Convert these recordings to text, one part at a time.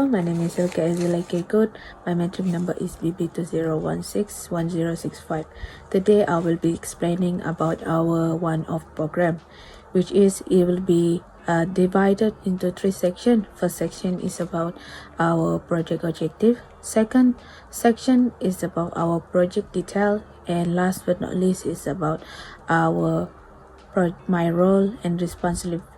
Hello, my name is Ilka Ezilake Good. My metric number is UB00702 Today I will be explaining about our one-off program, which is it will be divided into 3 sections. First section is about our project objective. Second section is about our project detail, and last but not least is about my role and responsibility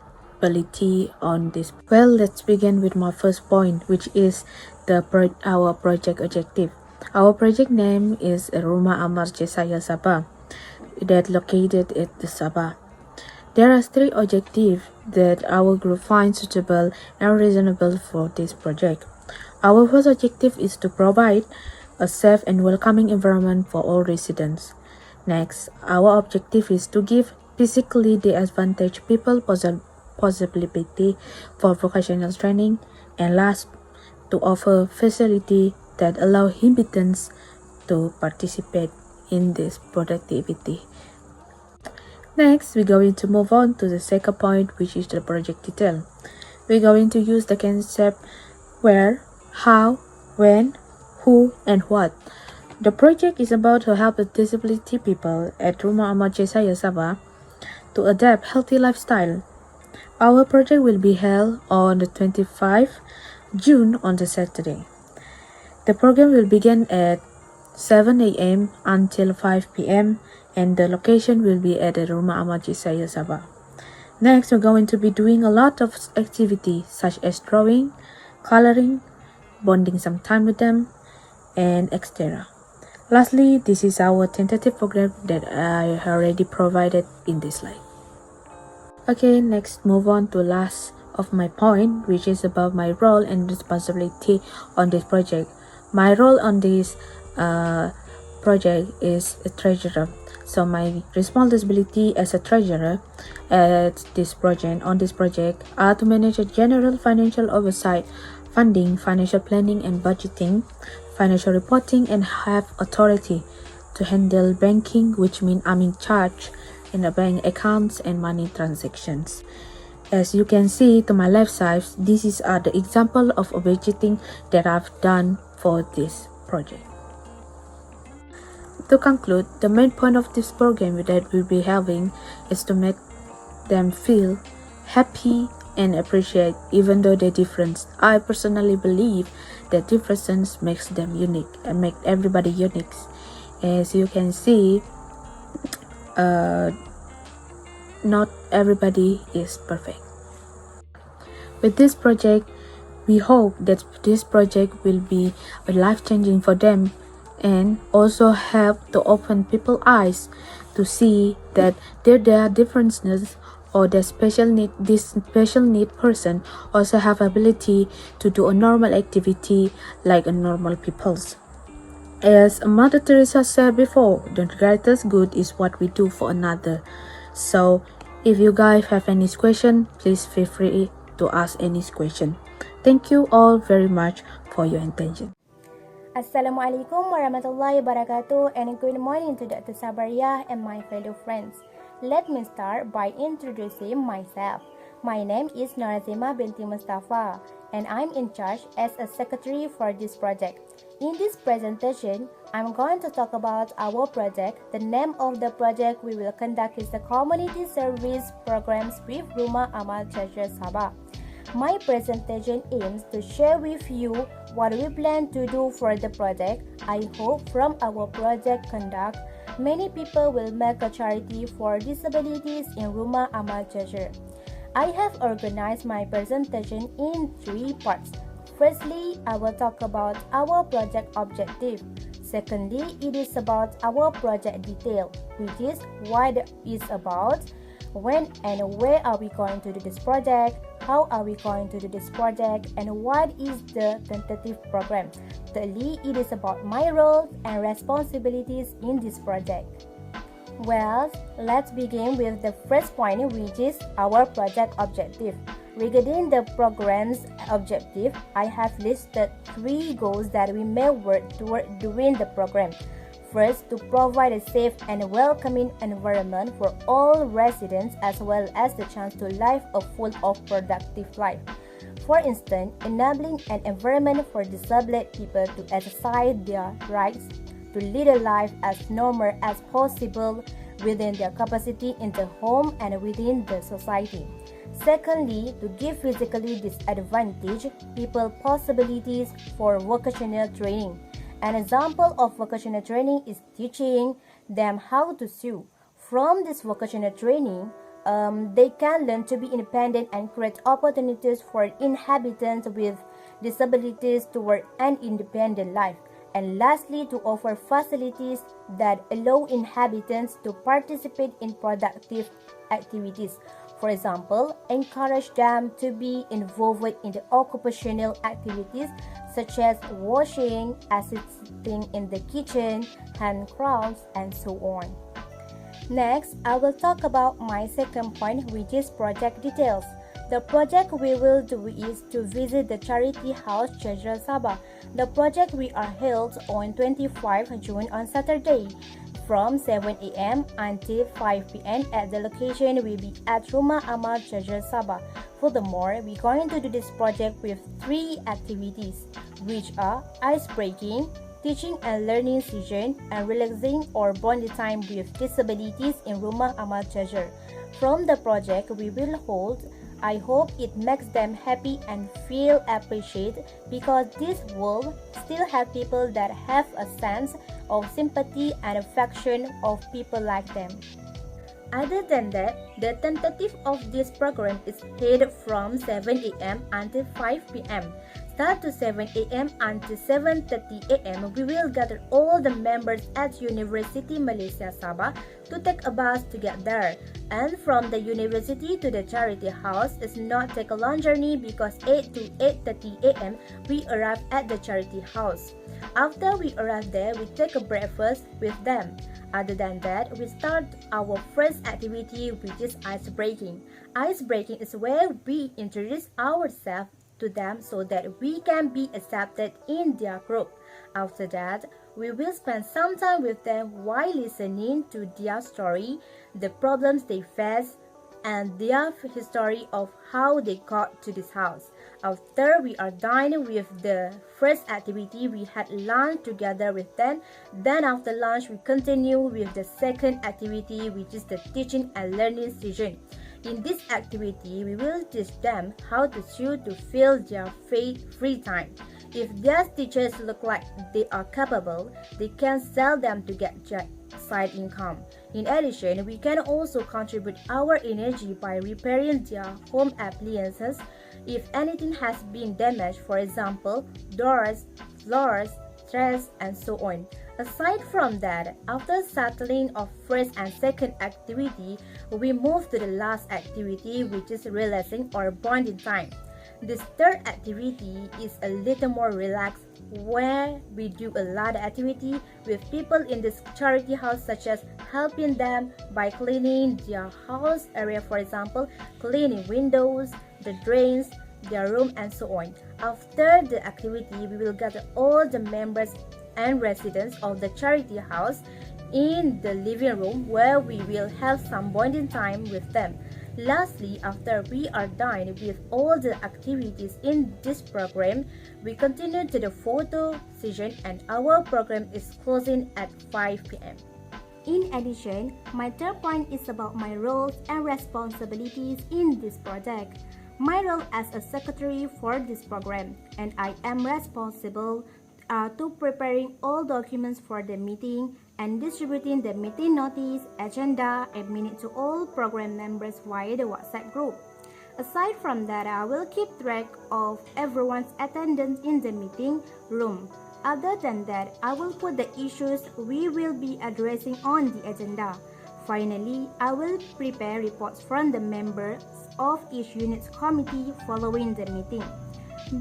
on this. Well, let's begin with my first point, which is our project objective. Our project name is Rumah Amal Jaya Sabah, that located at the Sabah. There are 3 objectives that our group finds suitable and reasonable for this project. Our first objective is to provide a safe and welcoming environment for all residents. Next, our objective is to give physically disadvantaged people possibility for vocational training, and last, to offer facility that allow inhabitants to participate in this productivity. Next, we're going to move on to the second point, which is the project detail. We're going to use the concept where, how, when, who, and what. The project is about to help the disability people at Rumah Amal Jaya Sabah to adapt healthy lifestyle. Our project will be held on the 25th June on the Saturday. The program will begin at 7 a.m. until 5 p.m. and the location will be at the Rumah Amal Jaya Sabah. Next, we're going to be doing a lot of activities such as drawing, coloring, bonding some time with them, and etc. Lastly, this is our tentative program that I already provided in this slide. Okay, next move on to last of my point, which is about my role and responsibility on this project. My role on this project is a treasurer. So my responsibility as a treasurer on this project are to manage a general financial oversight, funding, financial planning and budgeting, financial reporting, and have authority to handle banking, which means I'm in charge in the bank accounts and money transactions. As you can see to my left side, this is the example of a budgeting that I've done for this project. To conclude, the main point of this program that we'll be having is to make them feel happy and appreciate even though they're different. I personally believe that differences makes them unique and make everybody unique. As you can see, not everybody is perfect. With this project, we hope that this project will be life-changing for them and also help to open people's eyes to see that there are differences, or the this special need person also have ability to do a normal activity like a normal people's. As Mother Teresa said before, the greatest good is what we do for another. So if you guys have any question, please feel free to ask any question. Thank you all very much for your attention. Assalamualaikum warahmatullahi wabarakatuh, and good morning to Dr. Sabaria and my fellow friends. Let me start by introducing myself. My name is Norazima binti Mustafa, and I'm in charge as a secretary for this project. In this presentation, I'm going to talk about our project. The name of the project we will conduct is the Community Service Programs with Rumah Amal Jaya Sabah. My presentation aims to share with you what we plan to do for the project. I hope from our project conduct, many people will make a charity for disabilities in Rumah Amal Jaya. I have organized my presentation in 3 parts. Firstly, I will talk about our project objective. Secondly, it is about our project detail, which is what it is about, when and where are we going to do this project, how are we going to do this project, and what is the tentative program. Thirdly, it is about my roles and responsibilities in this project. Well, let's begin with the first point, which is our project objective. Regarding the program's objective, I have listed 3 goals that we may work toward during the program. First, to provide a safe and welcoming environment for all residents, as well as the chance to live a full of productive life. For instance, enabling an environment for disabled people to exercise their rights to lead a life as normal as possible within their capacity in the home and within the society. Secondly, to give physically disadvantaged people possibilities for vocational training. An example of vocational training is teaching them how to sew. From this vocational training, they can learn to be independent and create opportunities for inhabitants with disabilities toward an independent life. And lastly, to offer facilities that allow inhabitants to participate in productive activities. For example, encourage them to be involved in the occupational activities such as washing, assisting in the kitchen, handcrafts, and so on. Next, I will talk about my second point, which is project details. The project we will do is to visit the charity house Treasure Sabah. The project we are held on 25 June on Saturday from 7 a.m. until 5 p.m. at the location will be at Rumah Amal Treasure Sabah. Furthermore, we're going to do this project with 3 activities, which are ice breaking, teaching and learning session, and relaxing or bonding time with disabilities in Rumah Amal Treasure. From the project we will hold, I hope it makes them happy and feel appreciated because this world still have people that have a sense of sympathy and affection of people like them. Other than that, the tentative of this program is held from 7 a.m. until 5 p.m. Start to 7 a.m. until 7:30 a.m. We will gather all the members at University Malaysia Sabah to take a bus to get there. And from the university to the charity house is not take a long journey because 8 to 8:30 a.m. we arrive at the charity house. After we arrive there, we take a breakfast with them. Other than that, we start our first activity, which is ice breaking. Ice breaking is where we introduce ourselves to them so that we can be accepted in their group. After that, we will spend some time with them while listening to their story, the problems they face, and their history of how they got to this house. After we are done with the first activity, we had lunch together with them. Then after lunch, we continue with the second activity, which is the teaching and learning session. In this activity, we will teach them how to sew to fill their free time. If their teachers look like they are capable, they can sell them to get side income. In addition, we can also contribute our energy by repairing their home appliances if anything has been damaged, for example, doors, floors, stress, and so on. Aside from that, after settling of first and second activity, we move to the last activity, which is relaxing or bonding time. This third activity is a little more relaxed, where we do a lot of activity with people in this charity house, such as helping them by cleaning their house area, for example, cleaning windows, the drains, their room, and so on. After the activity, we will gather all the members and residents of the charity house in the living room where we will have some bonding time with them. Lastly, after we are done with all the activities in this program, we continue to the photo session and our program is closing at 5 p.m. In addition, my third point is about my roles and responsibilities in this project. My role as a secretary for this program, and I am responsible to preparing all documents for the meeting and distributing the meeting notice, agenda, and minutes to all program members via the WhatsApp group. Aside from that, I will keep track of everyone's attendance in the meeting room. Other than that, I will put the issues we will be addressing on the agenda. Finally, I will prepare reports from the members of each unit's committee following the meeting.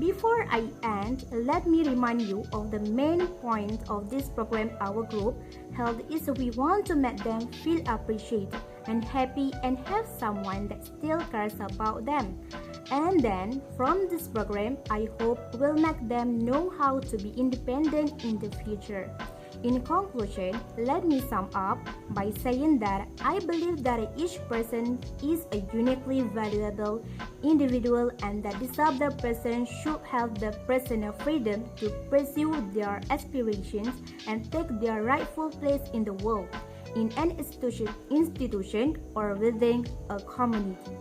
Before I end, let me remind you of the main point of this program our group held is we want to make them feel appreciated and happy and have someone that still cares about them. And then, from this program, I hope will make them know how to be independent in the future. In conclusion, let me sum up by saying that I believe that each person is a uniquely valuable individual and that disabled persons should have the personal freedom to pursue their aspirations and take their rightful place in the world, in an institution or within a community.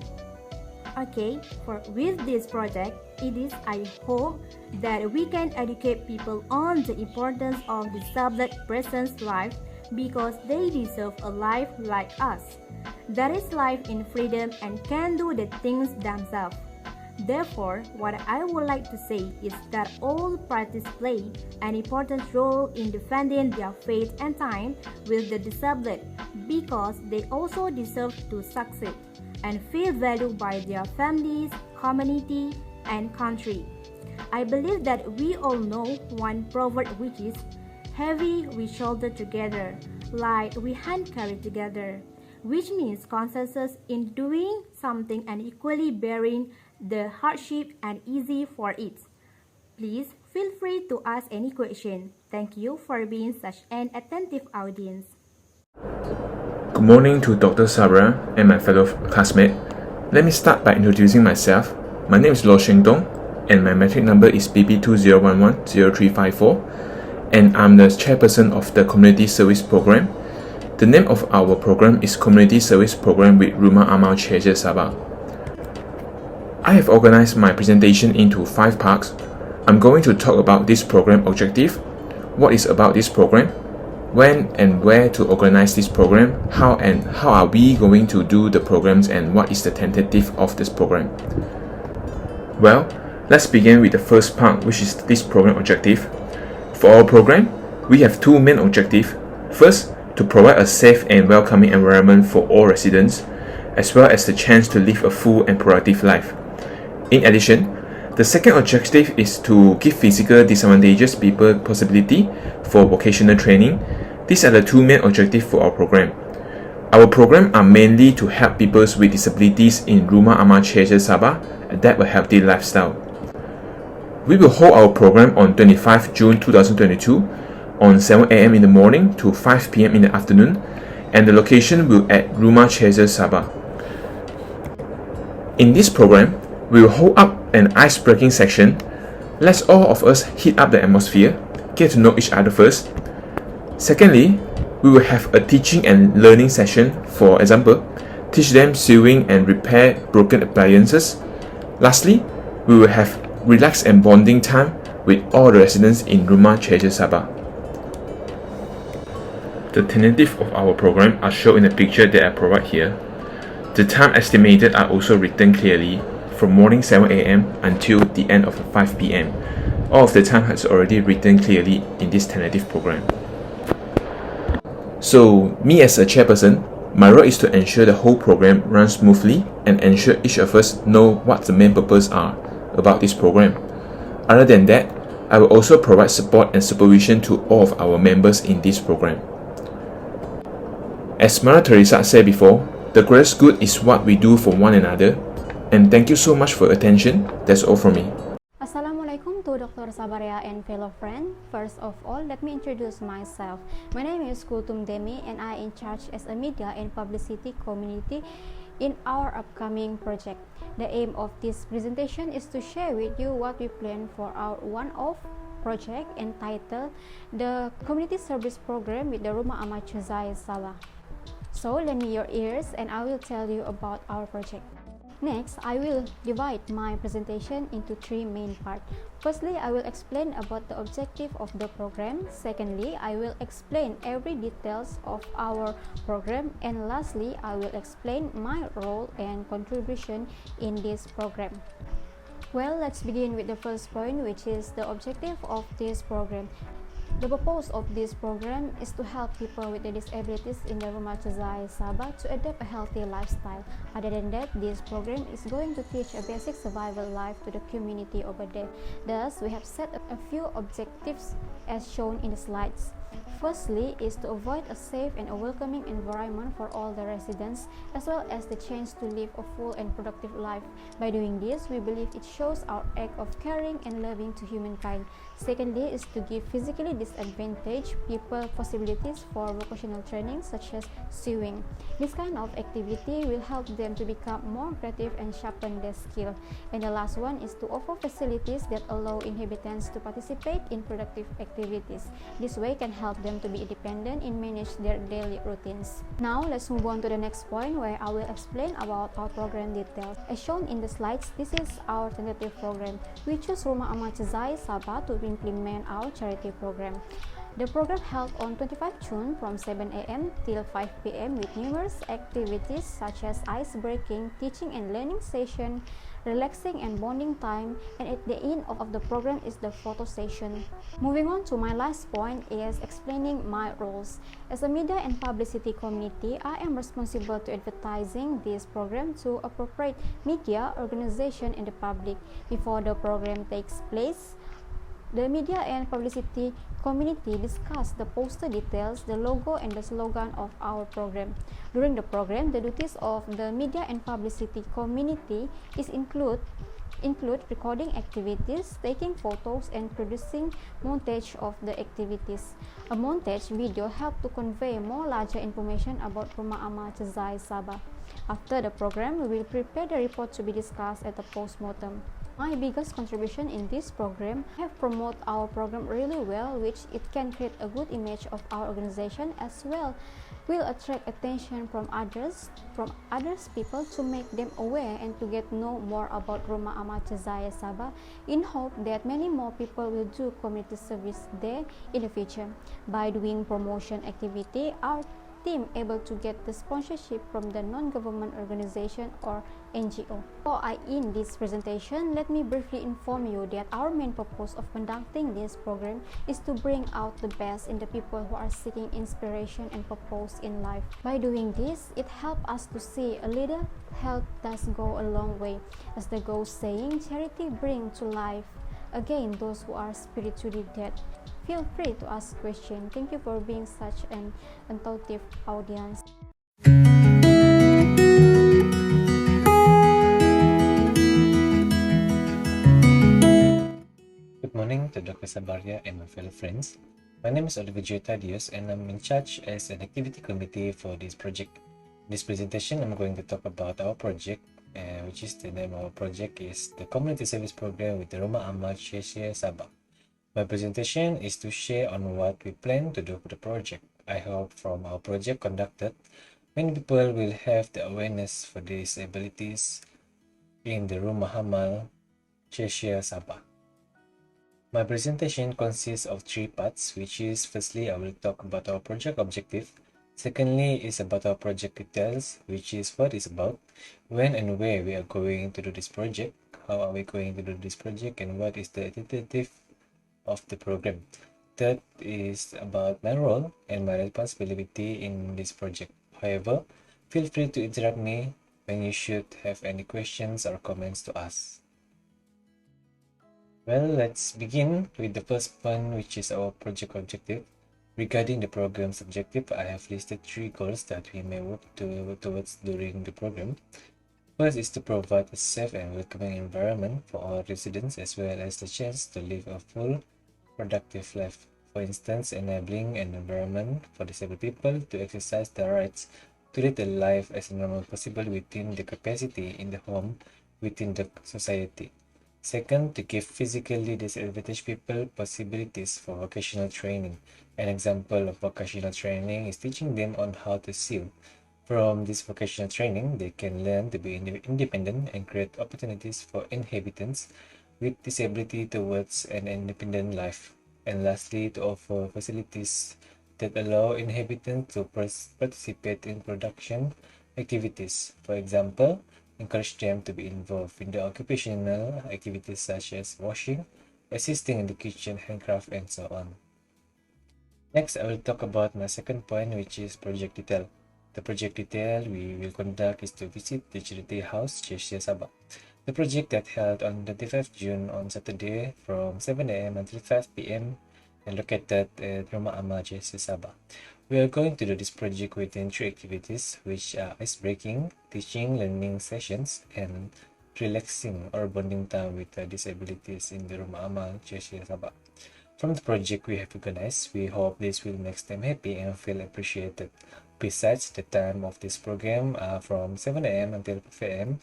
Okay, with this project, it is I hope that we can educate people on the importance of disabled persons' life because they deserve a life like us. That is life in freedom and can do the things themselves. Therefore, what I would like to say is that all parties play an important role in defending their faith and time with the disabled because they also deserve to succeed and feel valued by their families, community, and country. I believe that we all know one proverb which is, heavy we shoulder together, light we hand carry together, which means consensus in doing something and equally bearing the hardship and easy for it. Please feel free to ask any question. Thank you for being such an attentive audience. Good morning to Dr. Sabra and my fellow classmate. Let me start by introducing myself. My name is Lo Sheng Dong and my metric number is UB00702 and I'm the chairperson of the Community Service Program. The name of our program is Community Service Program with Rumah Amal Ceria Sabah. I have organized my presentation into 5 parts. I'm going to talk about this program objective, what is about this program, when and where to organize this program, how are we going to do the programs, and what is the tentative of this program. Well, let's begin with the first part, which is this program objective. For our program, we have 2 main objectives. First, to provide a safe and welcoming environment for all residents, as well as the chance to live a full and productive life. In addition, the second objective is to give physical disadvantaged people possibility for vocational training. These are the 2 main objectives for our program. Our program are mainly to help people with disabilities in Rumah Amal Ceria Sabah adapt a healthy lifestyle. We will hold our program on 25 June 2022 on 7 a.m. in the morning to 5 p.m. in the afternoon, and the location will at Rumah Ceria Sabah. In this program, we will hold up an ice-breaking section. Let's all of us heat up the atmosphere, get to know each other first. Secondly, we will have a teaching and learning session. For example, teach them sewing and repair broken appliances. Lastly, we will have relaxed and bonding time with all the residents in Rumah Ceria Sabah. The tentative of our program are shown in the picture that I provide here. The time estimated are also written clearly from morning 7 a.m. until the end of 5 p.m. All of the time has already written clearly in this tentative program. So, me as a chairperson, my role is to ensure the whole program runs smoothly and ensure each of us know what the main purpose are about this program. Other than that, I will also provide support and supervision to all of our members in this program. As Mother Teresa said before, the greatest good is what we do for one another. And thank you so much for your attention. That's all from me. Assalamualaikum to Dr. Sabaria and fellow friends. First of all, let me introduce myself. My name is Kultum Demi and I in charge as a media and publicity community in our upcoming project. The aim of this presentation is to share with you what we plan for our one-off project entitled the Community Service Program with the Rumah Amal Ceria Sabah. So lend me your ears and I will tell you about our project. Next, I will divide my presentation into 3 main parts. Firstly, I will explain about the objective of the program. Secondly, I will explain every details of our program. And lastly, I will explain my role and contribution in this program. Well, let's begin with the first point, which is the objective of this program. The purpose of this program is to help people with disabilities in the Rumah Ceria Sabah to adapt a healthy lifestyle. Other than that, this program is going to teach a basic survival life to the community over there. Thus, we have set a few objectives as shown in the slides. Firstly is to avoid a safe and a welcoming environment for all the residents, as well as the chance to live a full and productive life. By doing this, we believe it shows our act of caring and loving to humankind. Secondly is to give physically disadvantaged people possibilities for vocational training such as sewing. This kind of activity will help them to become more creative and sharpen their skill. And the last one is to offer facilities that allow inhabitants to participate in productive activities. This way can help them to be independent and manage their daily routines. Now let's move on to the next point where I will explain about our program details. As shown in the slides, this is our tentative program. We choose Rumah Amal Cezai Sabah to implement our charity program. The program held on 25 June from 7 a.m. till 5 p.m. with numerous activities such as ice-breaking, teaching and learning session, relaxing and bonding time, and at the end of the program is the photo session. Moving on to my last point is explaining my roles. As a media and publicity community, I am responsible to advertising this program to appropriate media, organization, and the public. Before the program takes place, the media and publicity community discuss the poster details, the logo, and the slogan of our program. During the program, the duties of the media and publicity community is include recording activities, taking photos, and producing montage of the activities. A montage video helps to convey more larger information about Rumah Amal Cezai Sabah. After the program, we will prepare the report to be discussed at the post-mortem. My biggest contribution in this program have promoted our program really well, which it can create a good image of our organization as well will attract attention from others people to make them aware and to get know more about Rumah Amal Cezai Sabah in hope that many more people will do community service there in the future. By doing promotion activity, our team able to get the sponsorship from the non-government organization or NGO. Before I end this presentation, let me briefly inform you that our main purpose of conducting this program is to bring out the best in the people who are seeking inspiration and purpose in life. By doing this, it helps us to see a little help does go a long way. As the ghost saying, charity brings to life again those who are spiritually dead. Feel free to ask questions. Thank you for being such an attentive audience. Good morning to Dr. Sabaria and my fellow friends. My name is Olivier Tadius and I'm in charge as an activity committee for this project. In this presentation, I'm going to talk about our project, which is the name of our project is the Community Service Program with the Rumah Amal Cezai Sabah. My presentation is to share on what we plan to do for the project. I hope from our project conducted, many people will have the awareness for disabilities in the Rumah Amal Cezai Sabah. My presentation consists of 3 parts, which is firstly, I will talk about our project objective. Secondly is about our project details, which is what it's about, when and where we are going to do this project, how are we going to do this project, and what is the tentative of the program. Third is about my role and my responsibility in this project. However, feel free to interrupt me when you should have any questions or comments to ask. Well, let's begin with the first one, which is our project objective. Regarding the program's objective, I have listed 3 goals that we may work towards during the program. First is to provide a safe and welcoming environment for all residents as well as the chance to live a full, productive life. For instance, enabling an environment for disabled people to exercise their rights to lead a life as normal possible within the capacity in the home within the society. Second, to give physically disadvantaged people possibilities for vocational training. An example of vocational training is teaching them on how to sew. From this vocational training, they can learn to be independent and create opportunities for inhabitants with disability towards an independent life. And lastly, to offer facilities that allow inhabitants to participate in production activities. For example, encourage them to be involved in the occupational activities such as washing, assisting in the kitchen, handcraft, and so on. Next, I will talk about my second point, which is project detail. The project detail we will conduct is to visit the charity house Cezai Sabah. The project that held on 25th June on Saturday from 7 a.m. until 5 p.m. and located at Rumah Amal JC Sabah. We are going to do this project within 3 activities, which are icebreaking, teaching, learning sessions, and relaxing or bonding time with disabilities in the Rumah Amal JC Sabah. From the project we have organized, we hope this will make them happy and feel appreciated. Besides, the time of this program are from 7 a.m. until 5 a.m.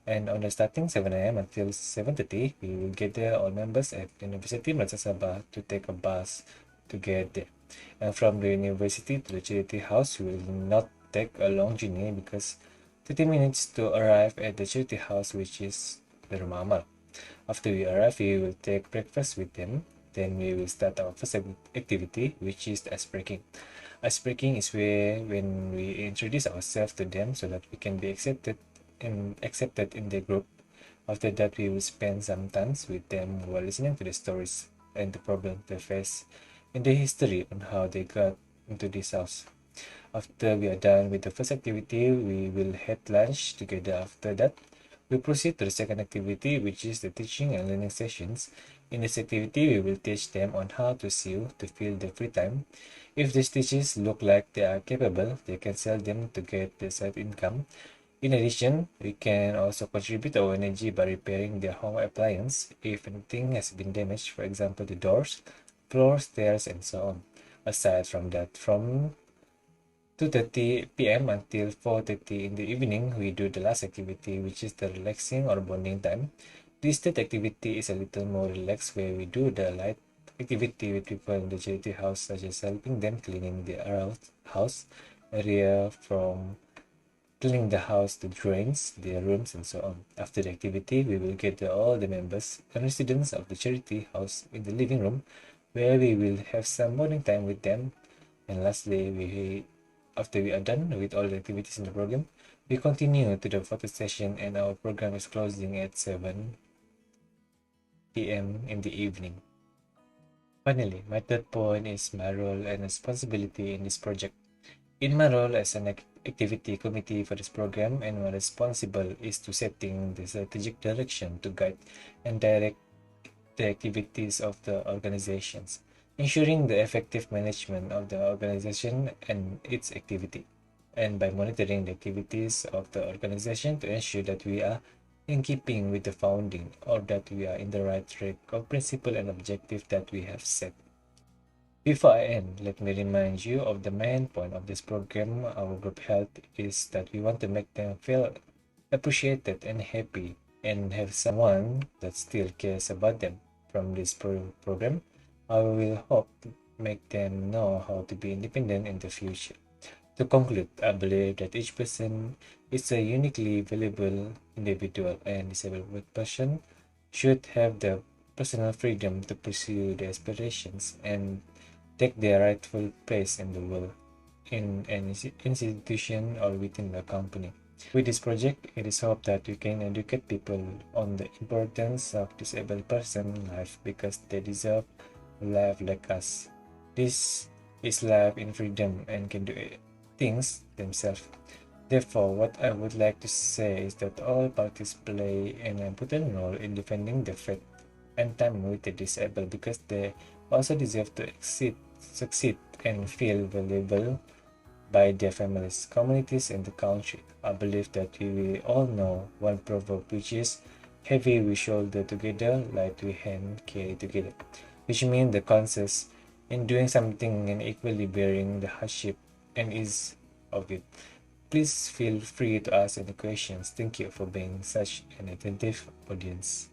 and on the starting 7 a.m. until 7:30, we will gather all members at University Madrasah Sabah to take a bus to get there. And from the university to the charity house, we will not take a long journey because 30 minutes to arrive at the charity house, which is the Rumah Amal. After we arrive, we will take breakfast with them. Then we will start our first activity, which is the icebreaking. Icebreaking is where when we introduce ourselves to them so that we can be accepted in the group. After that, we will spend some time with them while listening to the stories and the problems they face and the history on how they got into this house. After we are done with the first activity, we will have lunch together. After that, we proceed to the second activity, which is the teaching and learning sessions. In this activity, we will teach them on how to sew to fill their free time. If the stitches look like they are capable, they can sell them to get the side income. In addition, we can also contribute our energy by repairing their home appliance if anything has been damaged, for example, the doors, floors, stairs, and so on. Aside from that, from 2:30 p.m. until 4:30 in the evening, we do the last activity, which is the relaxing or bonding time. This third activity is a little more relaxed, where we do the light activity with people in the charity house, such as helping them cleaning the house area, from cleaning the house, the drains, their rooms, and so on. After the activity, we will gather all the members and residents of the charity house in the living room, where we will have some bonding time with them. And lastly, after we are done with all the activities in the program, we continue to the photo session, and our program is closing at 7 p.m. in the evening. Finally, my third point is my role and responsibility in this project. In my role as an activity committee for this program, and my responsible is to setting the strategic direction to guide and direct the activities of the organizations, ensuring the effective management of the organization and its activity, and by monitoring the activities of the organization to ensure that we are in keeping with the founding, or that we are in the right track of principle and objective that we have set. Before I end, let me remind you of the main point of this program. Our group health is that we want to make them feel appreciated and happy, and have someone that still cares about them. From this program, I will hope to make them know how to be independent in the future. To conclude, I believe that each person is a uniquely valuable individual, and disabled person should have the personal freedom to pursue their aspirations and take their rightful place in the world, in an institution or within the company. With this project, it is hoped that we can educate people on the importance of disabled person life, because they deserve life like us. This is life in freedom and can do things themselves. Therefore, what I would like to say is that all parties play an important role in defending the faith and time with the disabled, because they also deserve to succeed and feel valuable by their families, communities, and the country. I believe that we all know one proverb, which is heavy we shoulder together, light we hand carry together, which means the consensus in doing something and equally bearing the hardship and ease of it. Please feel free to ask any questions. Thank you for being such an attentive audience.